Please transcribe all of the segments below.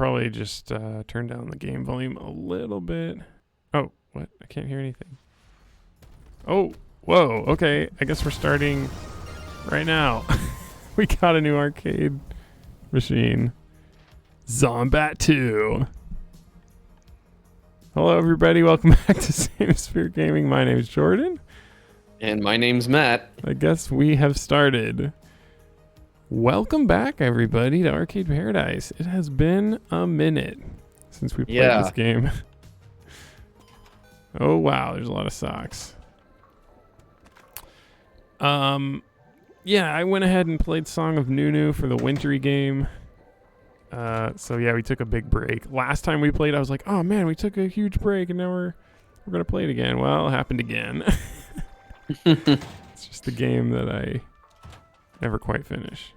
probably just turn down the game volume a little bit. Oh, what? I can't hear anything. Oh, whoa. Okay, I guess we're starting right now. We got a new arcade machine. Zombat 2. Hello, everybody. Welcome back to Same Spirit Gaming. My name is Jordan. And my name's Matt. I guess we have started. Welcome back, everybody, to Arcade Paradise. It has been a minute since we played this game. Oh, wow. There's a lot of socks. Yeah, I went ahead and played Song of Nunu for the wintry game. So yeah, we took a big break. Last time we played, I was like, oh man, we took a huge break and now we're going to play it again. Well, it happened again. It's just a game that I never quite finish.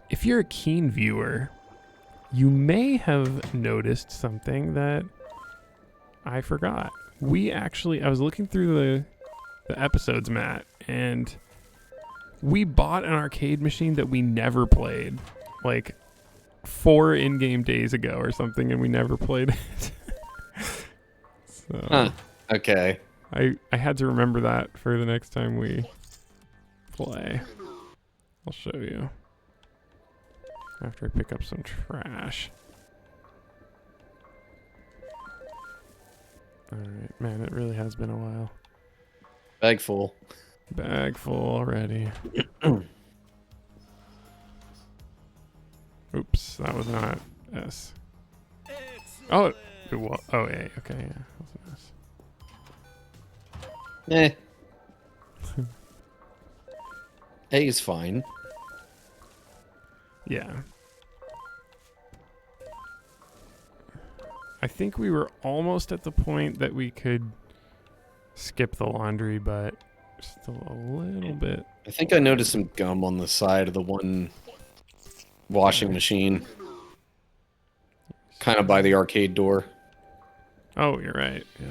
If you're a keen viewer, you may have noticed something that I forgot. I was looking through the episodes, Matt, and we bought an arcade machine that we never played, like 4 in-game days ago or something, and we never played it. So Okay. I had to remember that for the next time we play. I'll show you after I pick up some trash. Alright, man, it really has been a while. Bag full. Bag full already. Oops, that was not S. Oh, it was. Oh, A. Okay, yeah, that was an S. A is fine. Yeah. I think we were almost at the point that we could skip the laundry, but still a little bit. I think I noticed some gum on the side of the one washing machine. Kind of by the arcade door. Oh, you're right. Yeah.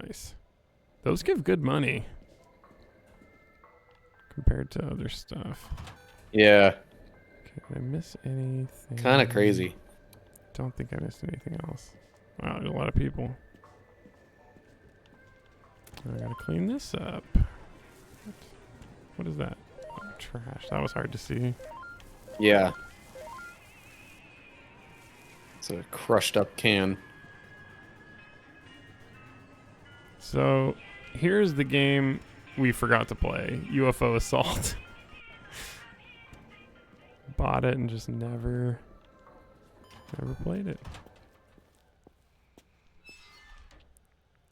Nice. Those give good money compared to other stuff. Yeah. Okay, did I miss anything? Kind of crazy. Don't think I missed anything else. Wow, there's a lot of people. I gotta clean this up. What is that? Oh, trash. That was hard to see. Yeah. It's a crushed up can. So, here's the game we forgot to play. UFO Assault. Bought it and just never played it.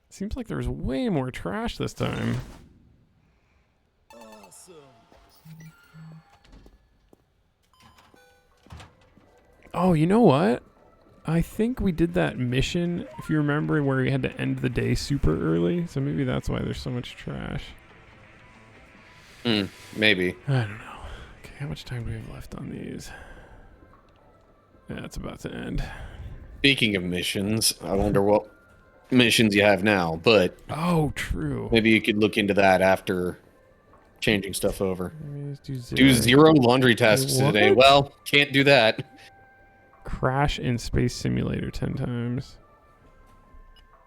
Seems like there's way more trash this time. Awesome. Oh, you know what? I think we did that mission, if you remember, where we had to end the day super early. So maybe that's why there's so much trash. Maybe. I don't know. Okay, how much time do we have left on these? Yeah, it's about to end. Speaking of missions, I wonder what missions you have now, but Oh, true. maybe you could look into that after changing stuff over. Maybe let's do Do 0 laundry tasks What? today. Well, can't do that. Crash in Space Simulator 10 times.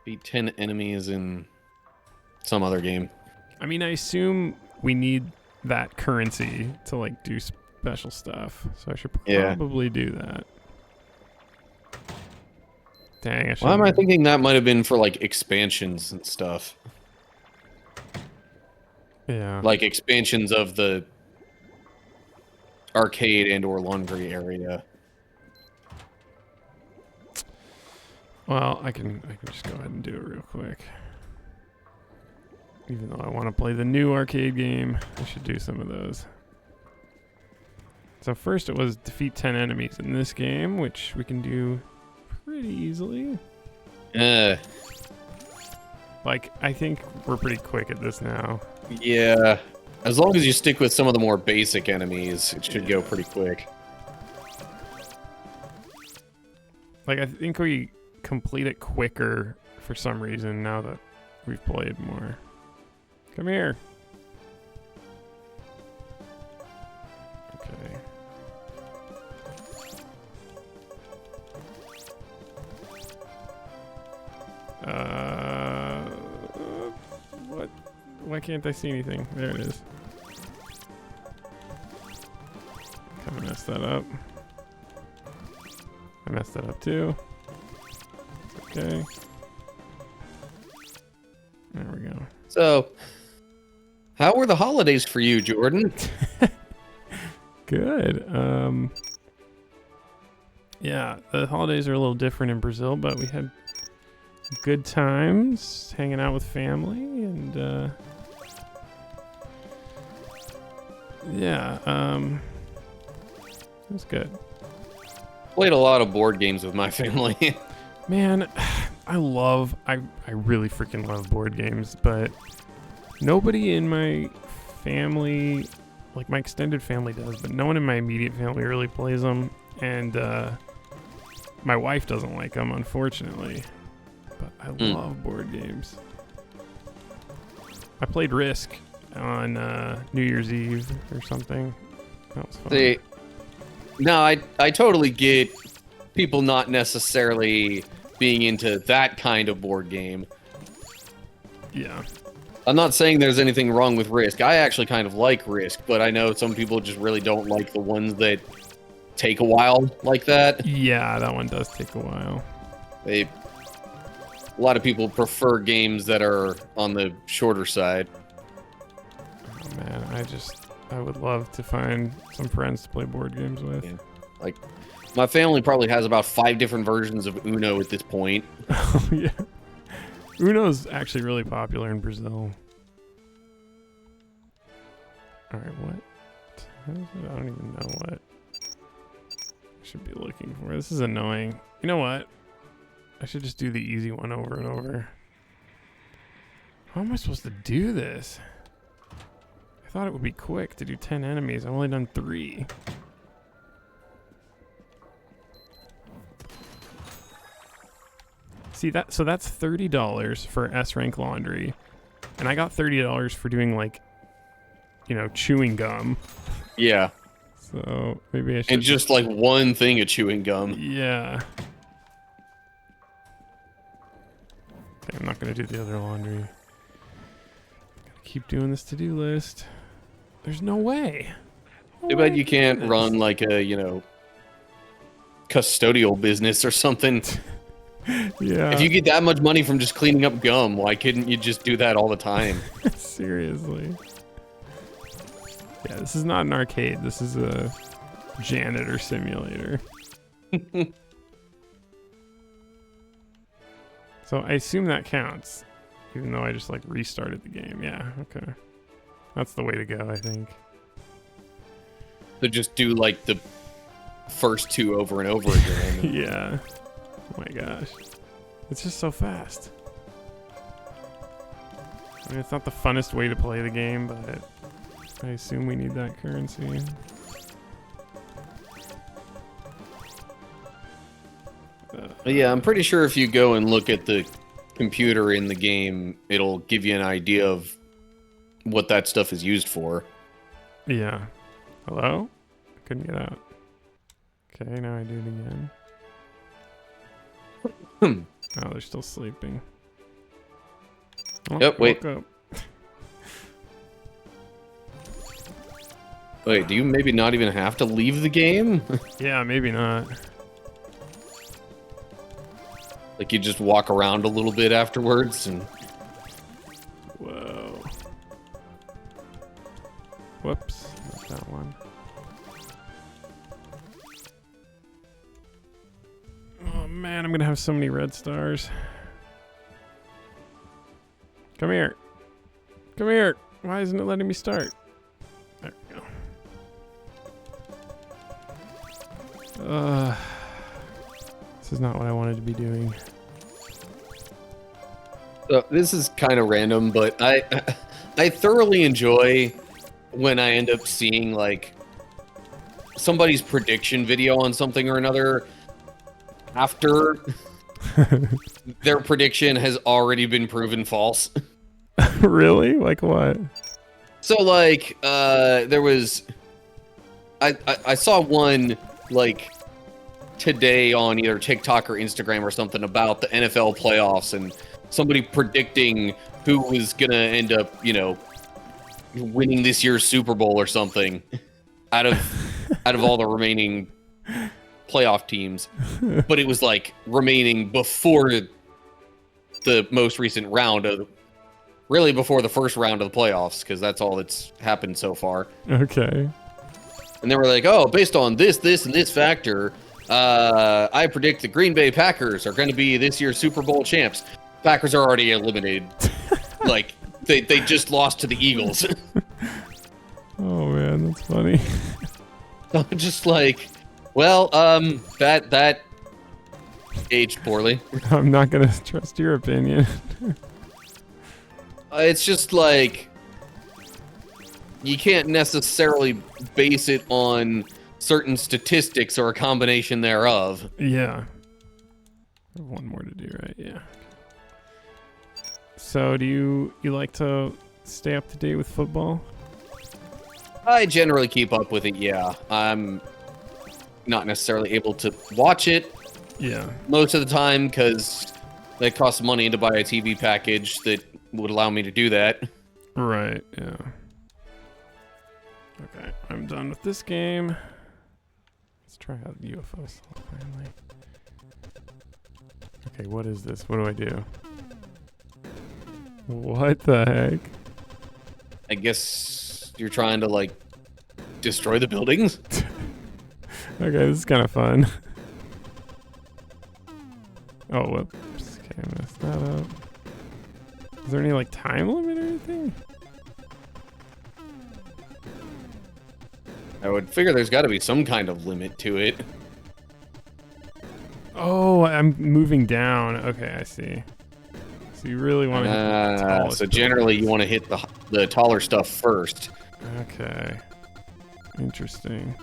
Beat 10 enemies in some other game. I mean, I assume we need that currency to, like, do special stuff. So I should probably do that. Dang, I should. Why am I thinking that might have been for, like, expansions and stuff? Yeah. Like, expansions of the arcade and or laundry area. Well, I can just go ahead and do it real quick. Even though I want to play the new arcade game, I should do some of those. So first it was defeat 10 enemies in this game, which we can do pretty easily. Like, I think we're pretty quick at this now. Yeah. As long as you stick with some of the more basic enemies, it should go pretty quick. Like, I think we complete it quicker for some reason now that we've played more. Come here. What? Why can't I see anything? There it is. Kind of messed that up. I messed that up too. It's okay. There we go. So, how were the holidays for you, Jordan? Good. Yeah, the holidays are a little different in Brazil, but we had good times hanging out with family and yeah, it was good. Played a lot of board games with my family. Man, I really freaking love board games, but nobody in my family, like my extended family does, but no one in my immediate family really plays them, and my wife doesn't like them, unfortunately. But I love board games. I played Risk on New Year's Eve or something. That was fun. See, no, I totally get people not necessarily being into that kind of board game. Yeah. I'm not saying there's anything wrong with Risk. I actually kind of like Risk, but I know some people just really don't like the ones that take a while like that. Yeah, that one does take a while. A lot of people prefer games that are on the shorter side. Oh man, I would love to find some friends to play board games with. Yeah. Like, my family probably has about 5 different versions of Uno at this point. Oh yeah. Uno's actually really popular in Brazil. Alright, what? I don't even know what I should be looking for. This is annoying. You know what? I should just do the easy one over and over. How am I supposed to do this? I thought it would be quick to do 10 enemies. I've only done 3. See that? So that's $30 for S rank laundry, and I got $30 for doing, like, you know, chewing gum. Yeah. So maybe I should. And just like one thing of chewing gum. Yeah. Okay, I'm not gonna do the other laundry. Gotta keep doing this to-do list. There's no way. Too bad you can't run like a, you know, custodial business or something. Yeah. If you get that much money from just cleaning up gum, why couldn't you just do that all the time? Seriously. Yeah, this is not an arcade. This is a janitor simulator. So I assume that counts, even though I just like restarted the game. Yeah, okay. That's the way to go, I think. To just do like the first 2 over and over again. Yeah. Oh my gosh. It's just so fast. I mean, it's not the funnest way to play the game, but I assume we need that currency. Yeah, I'm pretty sure if you go and look at the computer in the game, it'll give you an idea of what that stuff is used for. Yeah. Hello? I couldn't get out. Okay, now I do it again. Oh, they're still sleeping. Oh, Yep, wait. woke up. Wait, do you maybe not even have to leave the game? Yeah, maybe not. Like you just walk around a little bit afterwards and... Whoa. Whoops, not that one. Oh man, I'm gonna have so many red stars. Come here. Come here. Why isn't it letting me start? There we go. This is not what I wanted to be doing. So this is kind of random, but I thoroughly enjoy when I end up seeing like somebody's prediction video on something or another after their prediction has already been proven false. Really? Like what? So like there was I saw one like today on either TikTok or Instagram or something about the NFL playoffs, and somebody predicting who was gonna end up, winning this year's Super Bowl or something out of all the remaining playoff teams. But it was like remaining before the most recent round of, really before the first round of the playoffs, because that's all that's happened so far. Okay. And they were like, oh, based on this, and this factor, I predict the Green Bay Packers are going to be this year's Super Bowl champs. Packers are already eliminated. Like, they just lost to the Eagles. Oh, man, that's funny. I'm just like, well, that aged poorly. I'm not going to trust your opinion. It's just like, you can't necessarily base it on certain statistics or a combination thereof. Yeah. I have one more to do, right? Yeah. So, do you like to stay up to date with football? I generally keep up with it, yeah. I'm not necessarily able to watch it Yeah. most of the time because it costs money to buy a TV package that would allow me to do that. Right, yeah. Okay, I'm done with this game. Let's try out UFOs finally. Okay, what is this? What do I do? What the heck? I guess you're trying to, like, destroy the buildings? Okay, this is kind of fun. Oh, whoops. Okay, I messed that up. Is there any, like, time limit or anything? I would figure there's got to be some kind of limit to it. Oh, I'm moving down. Okay, I see. So you really want to hit the tallest so generally buildings. you want to hit the taller stuff first. Okay. Interesting.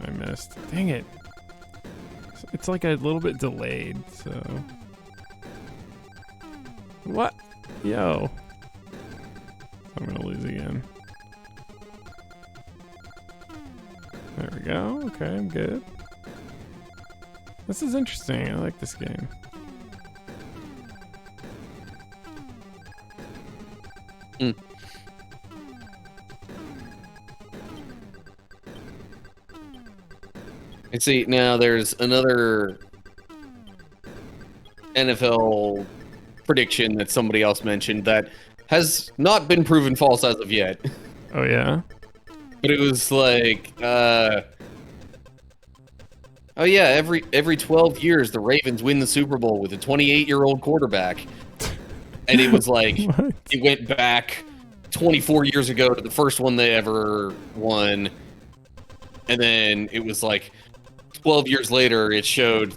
I missed. Dang it. It's like a little bit delayed, so... What? Yo. I'm gonna lose again. There we go. Okay, I'm good. This is interesting. I like this game. Hmm. And see, now there's another NFL prediction that somebody else mentioned that has not been proven false as of yet. Oh, yeah? But it was like, oh yeah, every 12 years the Ravens win the Super Bowl with a 28-year-old quarterback. And it was like, What? it went back 24 years ago to the first one they ever won. And then it was like 12 years later, it showed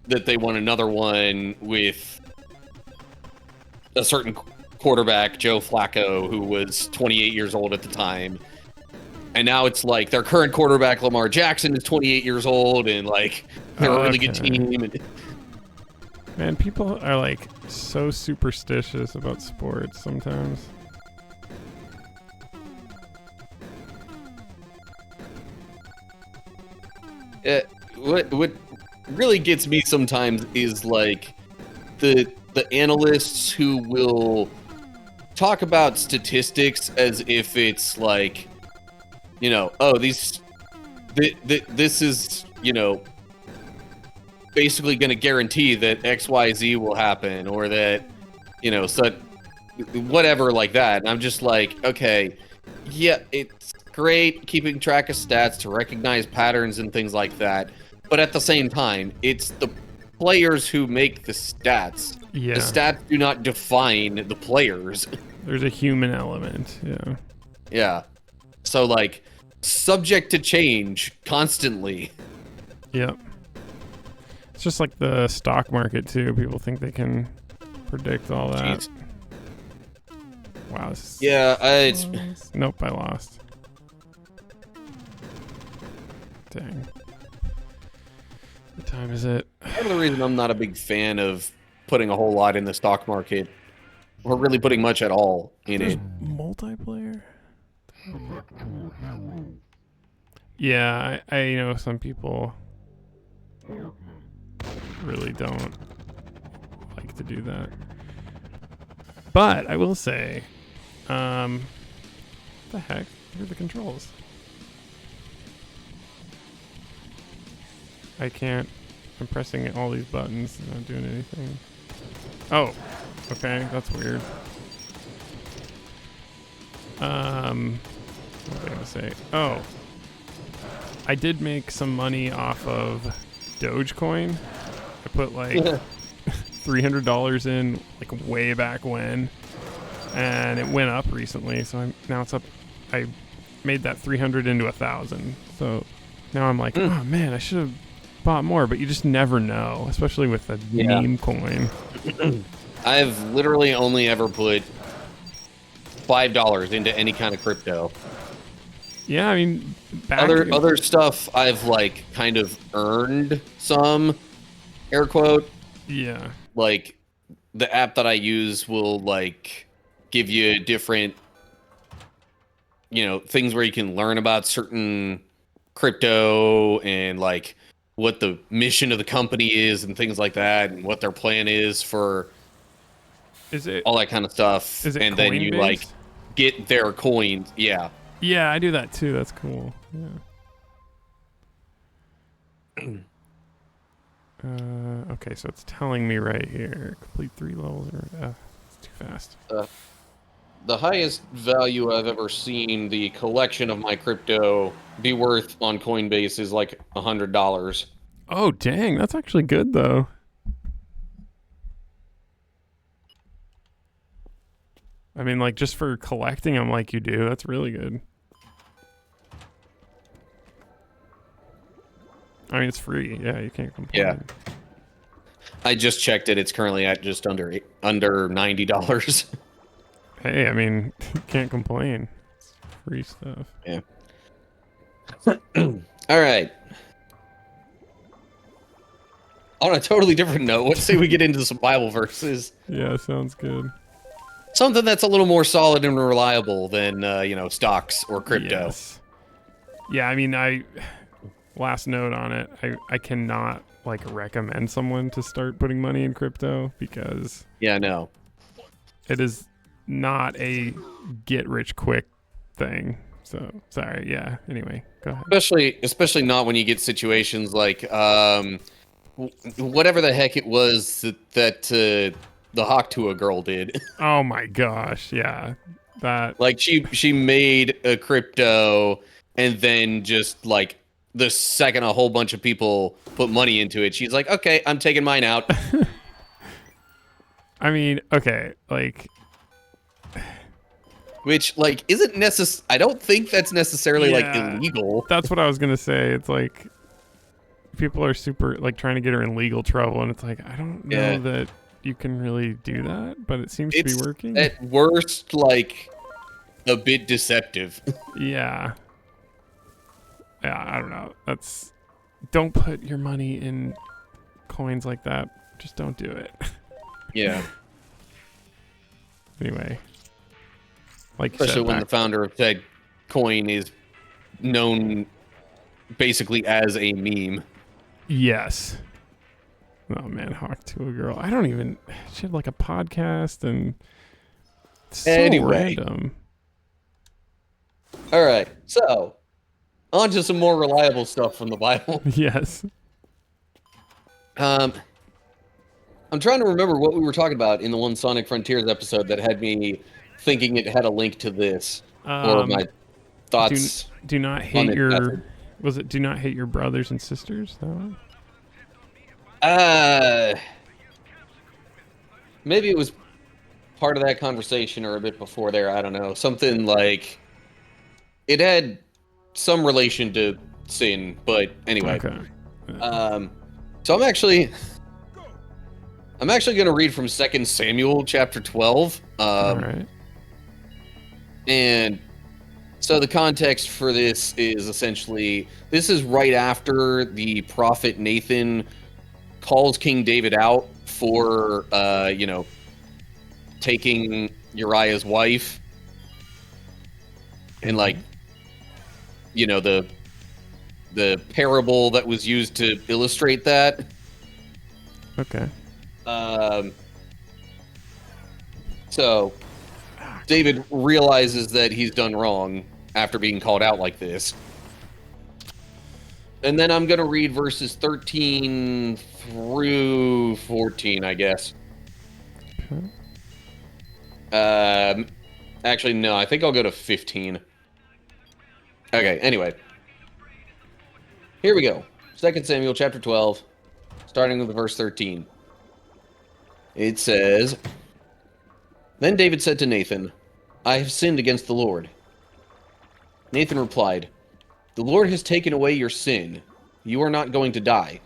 that they won another one with a certain quarterback, Joe Flacco, who was 28 years old at the time. And now it's like their current quarterback, Lamar Jackson, is 28 years old, and like they're a really good team. And Man, people are like so superstitious about sports sometimes. what really gets me sometimes is like the analysts who will talk about statistics as if it's like, oh, this is, basically going to guarantee that XYZ will happen, or that, so whatever like that. And I'm just like, okay, yeah, it's great keeping track of stats to recognize patterns and things like that. But at the same time, it's the players who make the stats. Yeah. The stats do not define the players. There's a human element, yeah. Yeah. So, like, subject to change constantly. Yep. It's just like the stock market, too. People think they can predict all that. Jeez. Wow. Yeah, it's... Nope, I lost. Dang. What time is it? Part of the reason I'm not a big fan of putting a whole lot in the stock market, or really putting much at all in it. Multiplayer? Yeah, I know some people really don't like to do that. But I will say, what the heck? What are the controls? I can't. I'm pressing all these buttons and not doing anything. Oh, okay, that's weird. What was I gonna say? Oh, I did make some money off of Dogecoin. I put like $300 in like way back when, and it went up recently. So now it's up. I made that 300 into 1,000. So now I'm like, oh man, I should have bought more. But you just never know, especially with a meme coin. I've literally only ever put $5 into any kind of crypto. Yeah, I mean, other stuff I've like kind of earned some, air quote. Yeah. Like the app that I use will like give you different, things where you can learn about certain crypto and like what the mission of the company is and things like that and what their plan is for all that kind of stuff. Is it and then you like get their coins. Yeah. Yeah, I do that too. That's cool. Yeah. Okay, so it's telling me right here. Complete 3 levels. It's too fast. The highest value I've ever seen the collection of my crypto be worth on Coinbase is like $100. Oh, dang. That's actually good, though. I mean, like, just for collecting them like you do, that's really good. I mean, it's free. Yeah, you can't complain. Yeah. I just checked it. It's currently at just under $90. Hey, I mean, can't complain. It's free stuff. Yeah. All right. On a totally different note, let's say we get into some Bible verses. Yeah, sounds good. Something that's a little more solid and reliable than, stocks or crypto. Yes. Yeah, I mean, last note on it, I cannot, like, recommend someone to start putting money in crypto because... Yeah, no. It is not a get-rich-quick thing. So, sorry, yeah. Anyway, go ahead. Especially not when you get situations like, whatever the heck it was that the Hawktua girl did. Oh my gosh, yeah. That like she made a crypto and then just like the second a whole bunch of people put money into it, she's like, okay, I'm taking mine out. I mean, okay, like which like isn't I don't think that's necessarily like illegal. That's what I was gonna say. It's like people are super like trying to get her in legal trouble, and it's like I don't know that you can really do that, but it seems to be working. At worst, like a bit deceptive. Yeah, I don't know. Don't put your money in coins like that. Just don't do it. Yeah. Anyway, like especially when the founder of said coin is known basically as a meme. Yes. Oh man, Hawktua girl. I don't even. She had like a podcast and. So random. All right, so on to some more reliable stuff from the Bible. Yes. I'm trying to remember what we were talking about in the one Sonic Frontiers episode that had me thinking it had a link to this, or my thoughts. Do not hate your. Was it do not hate your brothers and sisters? That one? Maybe it was part of that conversation or a bit before there. I don't know. Something like it had some relation to sin, but anyway. Okay. So I'm actually going to read from 2 Samuel chapter 12. All right. And so the context for this is essentially, this is right after the prophet Nathan calls King David out for, taking Uriah's wife. And like, the parable that was used to illustrate that. Okay. So David realizes that he's done wrong after being called out like this. And then I'm going to read verses 13 through 14, I guess. Actually, no, I think I'll go to 15. Okay, anyway. Here we go. 2 Samuel chapter 12, starting with verse 13. It says, Then David said to Nathan, I have sinned against the Lord. Nathan replied, The Lord has taken away your sin. You are not going to die.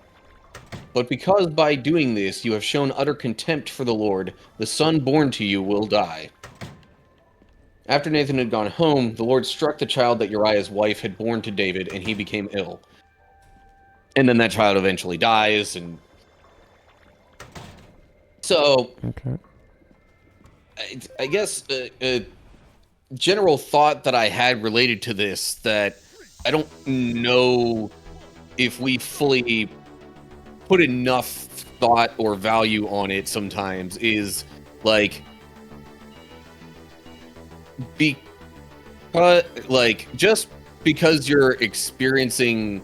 But because by doing this you have shown utter contempt for the Lord, the son born to you will die. After Nathan had gone home, the Lord struck the child that Uriah's wife had borne to David, and he became ill. And then that child eventually dies, and so Okay. I guess a general thought that I had related to this that I don't know if we fully put enough thought or value on it sometimes is like just because you're experiencing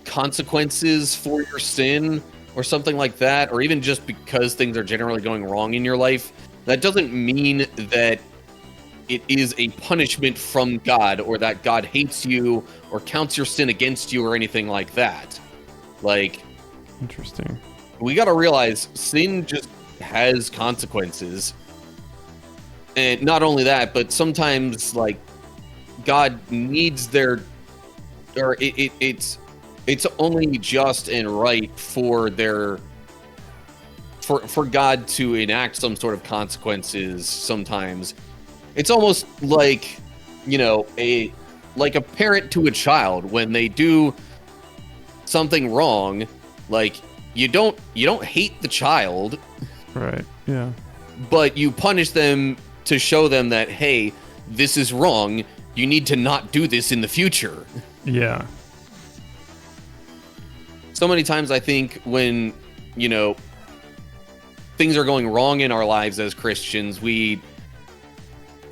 consequences for your sin or something like that, or even just because things are generally going wrong in your life, that doesn't mean that it is a punishment from God, or that God hates you or counts your sin against you or anything like that. Like, Interesting. we got to realize sin just has consequences. And not only that, but sometimes like God needs it's only just and right for for God to enact some sort of consequences sometimes. It's almost like, a parent to a child when they do something wrong. Like, you don't hate the child, Right. Yeah. but you punish them to show them that, hey, this is wrong. You need to not do this in the future. Yeah. So many times I think when, things are going wrong in our lives as Christians, we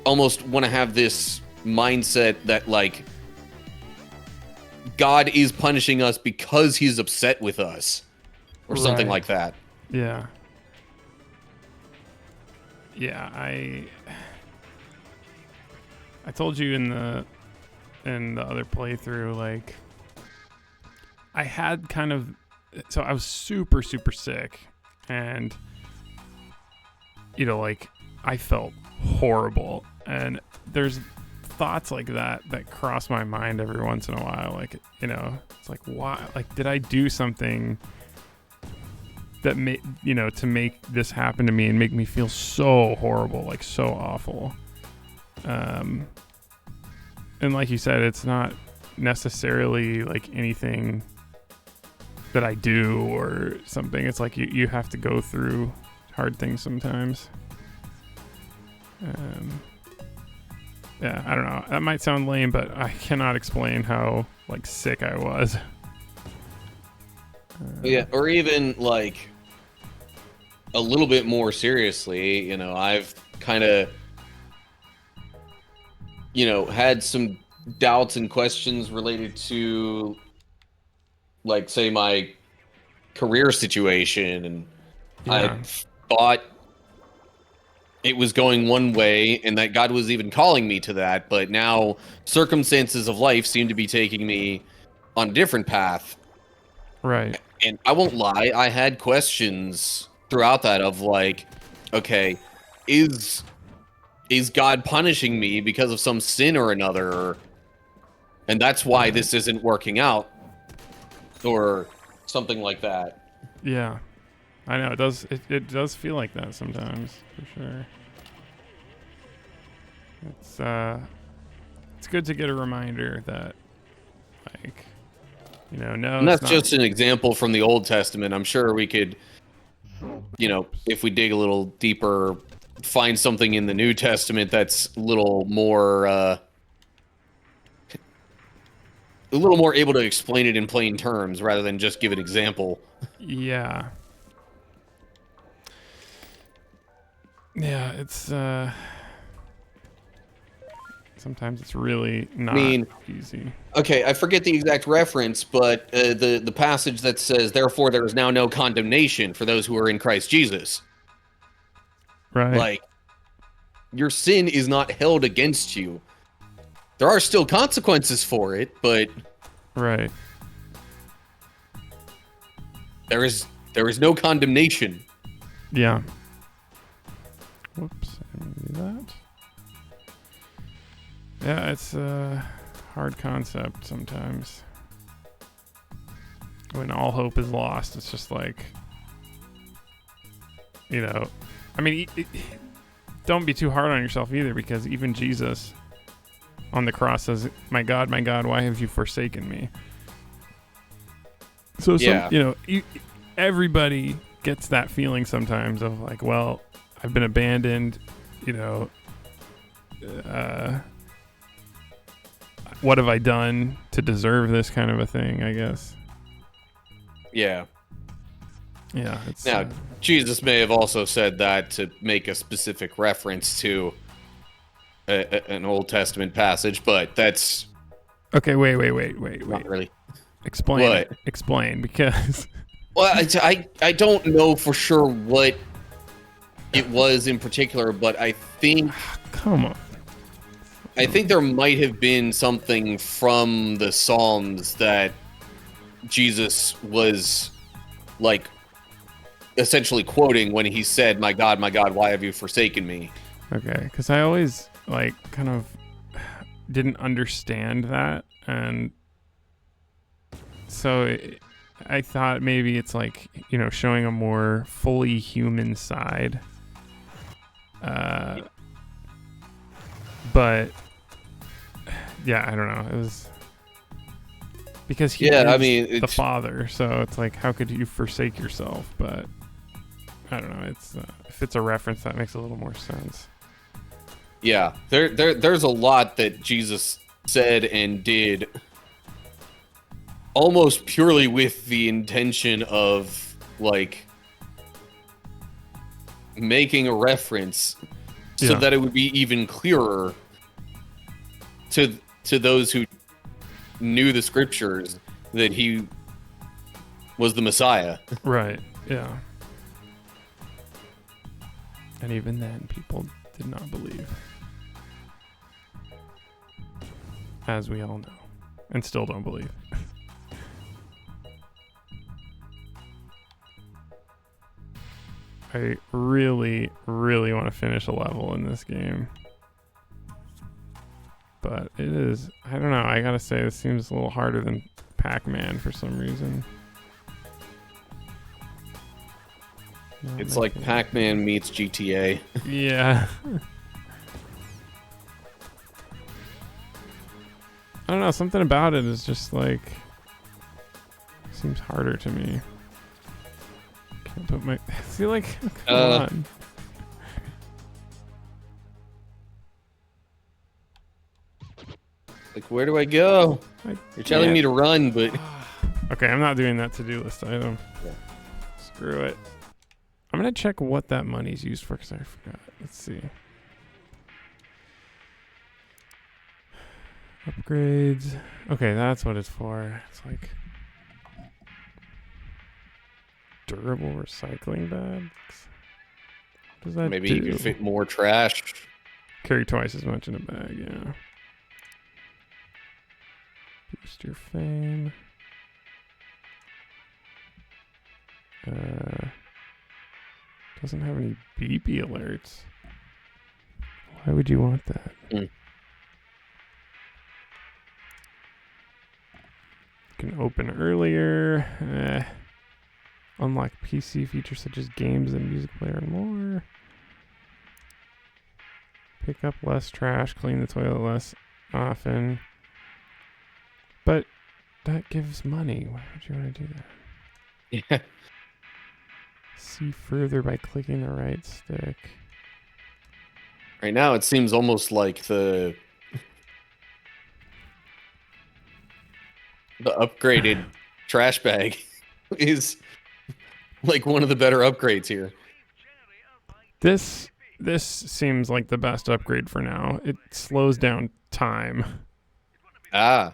almost want to have this mindset that, like, God is punishing us because he's upset with us or something Right. like that. Yeah. Yeah, I told you in the other playthrough, like, I had kind of, so I was super sick, and like, I felt horrible, and there's thoughts like that cross my mind every once in a while, like, it's like, why, like, did I do something that to make this happen to me and make me feel so horrible, like so awful. And like you said, it's not necessarily like anything that I do or something. It's like you have to go through hard things sometimes. Yeah, I don't know. That might sound lame, but I cannot explain how like sick I was. Yeah, or even like a little bit more seriously, I've kind of, had some doubts and questions related to, like, say, my career situation, and Yeah. I thought it was going one way and that God was even calling me to that, but now circumstances of life seem to be taking me on a different path. Right. And I won't lie, I had questions throughout that of like, okay, is God punishing me because of some sin or another? And that's why this isn't working out, or something like that. Yeah. I know it does. It does feel like that sometimes, for sure. It's good to get a reminder that, like, no. And that's just an example from the Old Testament. I'm sure we could, if we dig a little deeper, find something in the New Testament that's a little more able to explain it in plain terms rather than just give an example. Yeah. Yeah, it's sometimes it's really not easy. Okay, I forget the exact reference, but the passage that says, "Therefore, there is now no condemnation for those who are in Christ Jesus." Right. Like, your sin is not held against you. There are still consequences for it, but Right. there is no condemnation. Yeah. Whoops, I didn't do that. Yeah, it's a hard concept sometimes. When all hope is lost, it's just like, you know, I mean, don't be too hard on yourself either, because even Jesus on the cross says, my God, why have you forsaken me?" So, Yeah. you know, everybody gets that feeling sometimes of like, well, I've been abandoned, you know, what have I done to deserve this kind of a thing, I guess. Yeah. Yeah. It's, Now, Jesus may have also said that to make a specific reference to an Old Testament passage, but that's okay. Wait. not really. Explain What? it. Explain, because Well, I don't know for sure what it was in particular, but I think come on. I think there might have been something from the Psalms that Jesus was like essentially quoting when he said, my God, why have you forsaken me?" Okay, because I always like kind of didn't understand that, and so I thought maybe it's like, you know, showing a more fully human side. But yeah, I don't know. It was because he is the Father, so it's like, how could you forsake yourself? But I don't know. It's if it's a reference, that makes a little more sense. Yeah, there's a lot that Jesus said and did almost purely with the intention of like making a reference so that it would be even clearer to those who knew the scriptures that he was the Messiah. Right. Yeah. And even then, people did not believe, as we all know, and still don't believe. I really, really want to finish a level in this game. But it is, I don't know, I gotta say, this seems a little harder than Pac-Man for some reason. It's like Pac-Man meets GTA. Yeah. I don't know, something about it is just like, seems harder to me. Can't put my, see, like, come on. Like, where do I go? You're telling me to run, but... Okay, I'm not doing that to-do list item. Yeah. Screw it. I'm going to check what that money's used for, because I forgot. Let's see. Upgrades. Okay, that's what it's for. It's like durable recycling bags. What does that Maybe do? you can fit more trash. Carry twice as much in a bag, yeah. Boost your fame. Doesn't have any beepy alerts. Why would you want that? You can open earlier. Unlock PC features such as games and music player and more. Pick up less trash, clean the toilet less often. But that gives money. Why would you want to do that? Yeah. See further by clicking the right stick. Right now, it seems almost like the upgraded trash bag is like one of the better upgrades here. This This seems like the best upgrade for now. It slows down time. Ah,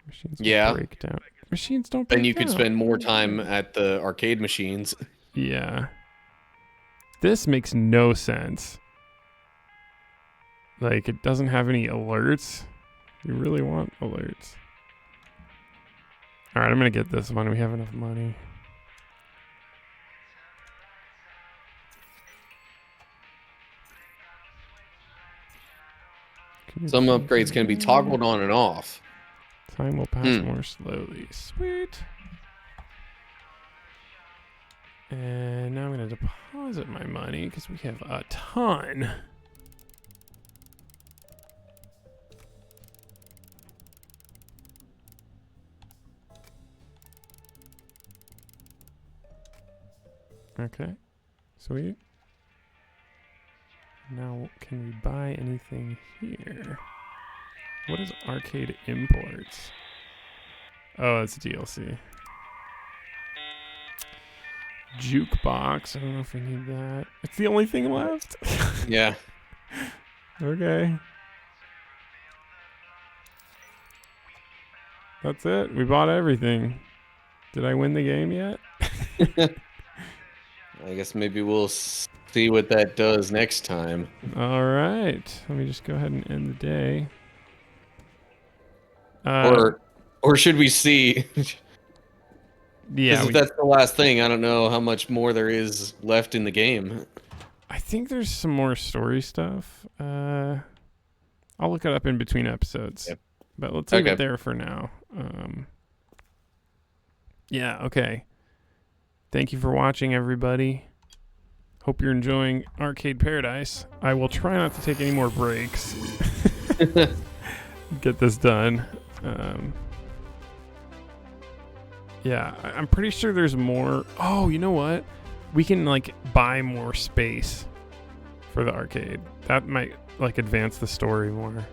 Machines Yeah. break down. Machines don't break then you could down. spend more time at the arcade machines. Yeah. This makes no sense. Like, it doesn't have any alerts. You really want alerts. Alright, I'm gonna get this one. We have enough money. Some upgrades can be toggled on and off. Time will pass more slowly. Sweet. And now I'm going to deposit my money because we have a ton. Okay. Sweet. Now, can we buy anything here? What is arcade imports? Oh, it's DLC. Jukebox. I don't know if we need that. It's the only thing left. Yeah. Okay. That's it. We bought everything. Did I win the game yet? I guess maybe we'll see what that does next time. All right. Let me just go ahead and end the day. Or should we see? Yeah. Because if that's the last thing, I don't know how much more there is left in the game. I think there's some more story stuff. I'll look it up in between episodes. Yep. But let's leave it there for now. Yeah, okay. Thank you for watching, everybody. Hope you're enjoying Arcade Paradise. I will try not to take any more breaks. Get this done. Yeah, I'm pretty sure there's more. Oh, you know what? We can like buy more space for the arcade. That might like advance the story more.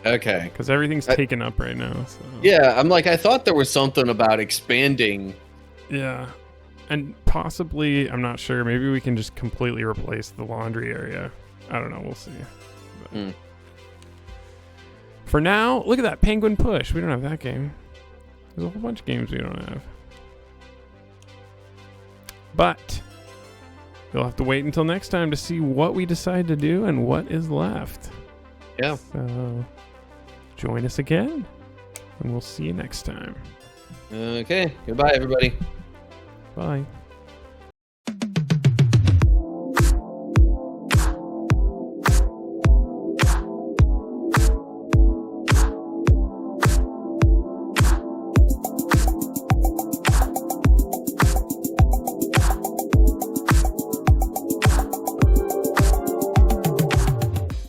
Okay. Because everything's taken up right now. So. Yeah, I'm like, I thought there was something about expanding. Yeah. And possibly, I'm not sure, maybe we can just completely replace the laundry area. I don't know, we'll see. For now, look at that, Penguin Push. We don't have that game. There's a whole bunch of games we don't have. But you'll have to wait until next time to see what we decide to do and what is left. Yeah. So join us again, and we'll see you next time. Okay. Goodbye, everybody. Bye.